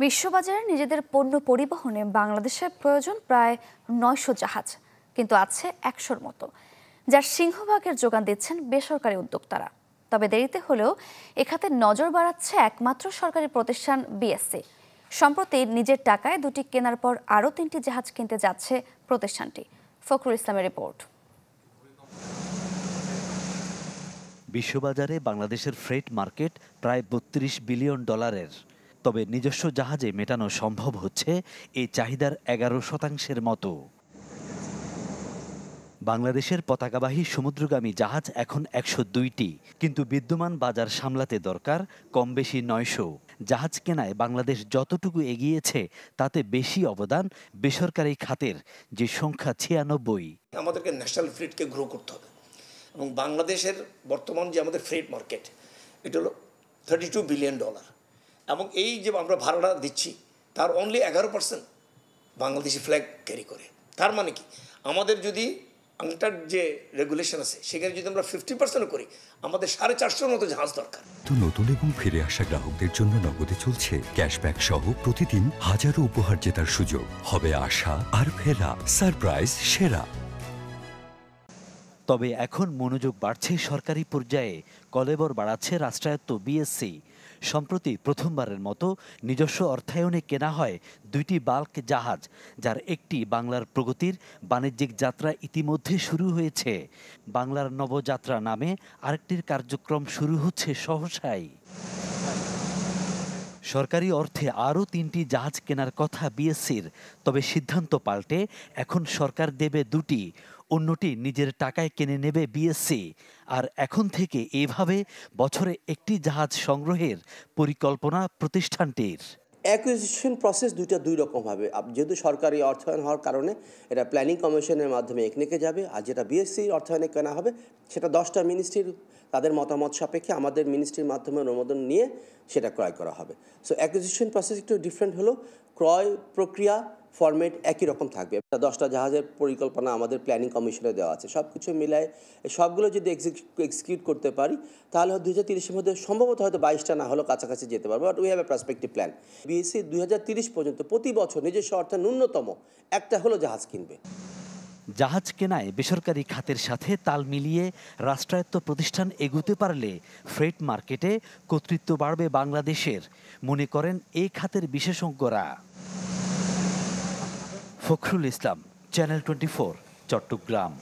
বিশ্ববাজারে নিজেদের পণ্য পরিবহনে বাংলাদেশের প্রয়োজন প্রায় ৯০০ জাহাজ, কিন্তু আছে ১০০-র মতো, যার সিংহভাগের যোগান দিচ্ছেন বেসরকারি উদ্যোক্তারা। তবে দেরিতে হলেও এ খাতে নজর বাড়াচ্ছে একমাত্র সরকারি প্রতিষ্ঠান বিএসসি। সম্প্রতি নিজের টাকায় দুটি কেনার পর আরও ৩টি জাহাজ কিনতে যাচ্ছে প্রতিষ্ঠানটি। ফখরুল ইসলামের রিপোর্ট। বিশ্ববাজারে বাংলাদেশের ফ্রেট মার্কেট প্রায় $৩২ বিলিয়ন। তবে নিজস্ব জাহাজে মেটানো সম্ভব হচ্ছে এই চাহিদার ১১% মতো। বাংলাদেশের পতাকাবাহী সমুদ্রগামী জাহাজ এখন ১০২টি, কিন্তু বিদ্যমান বাজার সামলাতে দরকার কম বেশি ৯০০। জাহাজ কেনায় বাংলাদেশ যতটুকু এগিয়েছে তাতে বেশি অবদান বেসরকারি খাতের, যে সংখ্যা ৯৬। আমাদেরকে ন্যাশনাল ফ্লিটকে গ্রো করতে হবে এবং বাংলাদেশের বর্তমান যে আমাদের ফ্রেট মার্কেট, এটা হলো $32 বিলিয়ন। এবং এই যে আমরা ভাড়াটা দিচ্ছি তার অনলি 11% বাংলাদেশি ফ্ল্যাগ ক্যারি করে। তার মানে কি, আমাদের যদি আন্টার যে রেগুলেশন আছে সেখানে যদি আমরা 50% করি, আমাদের 450-র মতো জাহাজ দরকার। তো নতুন এবং ফিরে আসা গ্রাহকদের জন্য নগদে চলছে ক্যাশব্যাক সহ প্রতিদিন হাজারো উপহার জেতার সুযোগ। হবে আশা আর ফেরা, সারপ্রাইজ সেরা। তবে এখন মনোযোগ বাড়ছে সরকারি পর্যায়ে, কলেবর বাড়াচ্ছে রাষ্ট্রায়ত্ত বিএসসি। সম্প্রতি প্রথমবারের মতো নিজস্ব অর্থায়নে কেনা হয় 2টি বাল্ক জাহাজ, যার একটি বাংলার প্রগতির বাণিজ্যিক যাত্রা ইতিমধ্যে শুরু হয়েছে। বাংলার নবযাত্রা নামে আরেকটির কার্যক্রম শুরু হচ্ছে সহসাই। সরকারি অর্থে আরও 3টি জাহাজ কেনার কথা বিএসসির, তবে সিদ্ধান্ত পাল্টে এখন সরকার দেবে 2টি, অন্যটি নিজের টাকায় কিনে নেবে বিএসসি। আর এখন থেকে এভাবে বছরে একটি জাহাজ সংগ্রহের পরিকল্পনা প্রতিষ্ঠানটির। অ্যাকুইজিশন প্রসেস দুই রকম হবে। যেহেতু সরকারি অর্থায়ন হওয়ার কারণে এটা প্ল্যানিং কমিশনের মাধ্যমে একনেকে যাবে, আর যেটা বিএসসি অর্থায়নে কেনা হবে সেটা 10টা মিনিস্ট্রির তাদের মতামত সাপেক্ষে আমাদের মিনিস্ট্রির মাধ্যমে অনুমোদন নিয়ে সেটা ক্রয় করা হবে। সো অ্যাকুইজিশন প্রসেস একটু ডিফারেন্ট হলো, ক্রয় প্রক্রিয়া ফরম্যাট একই রকম থাকবে। 10টা জাহাজের পরিকল্পনা আমাদের প্ল্যানিং কমিশনে দেওয়া আছে। সব কিছু মিলায় সবগুলো যদি এক্সিকিউট করতে পারি তাহলে 2030-এর মধ্যে সম্ভবত হয়তো 22টা না হলেও কাছাকাছি যেতে পারবো। But we have a perspective plan. BSc 2030 পর্যন্ত প্রতি বছর নিজস্ব অর্থে ন্যূনতম একটা হলো জাহাজ কিনবে। জাহাজ কেনায় বেসরকারি খাতের সাথে তাল মিলিয়ে রাষ্ট্রায়ত্ত প্রতিষ্ঠান এগুতে পারলে ফ্রেট মার্কেটে কর্তৃত্ব বাড়বে বাংলাদেশের, মনে করেন এই খাতের বিশেষজ্ঞরা। ফখরুল ইসলাম, চ্যানেল 24, চট্টগ্রাম।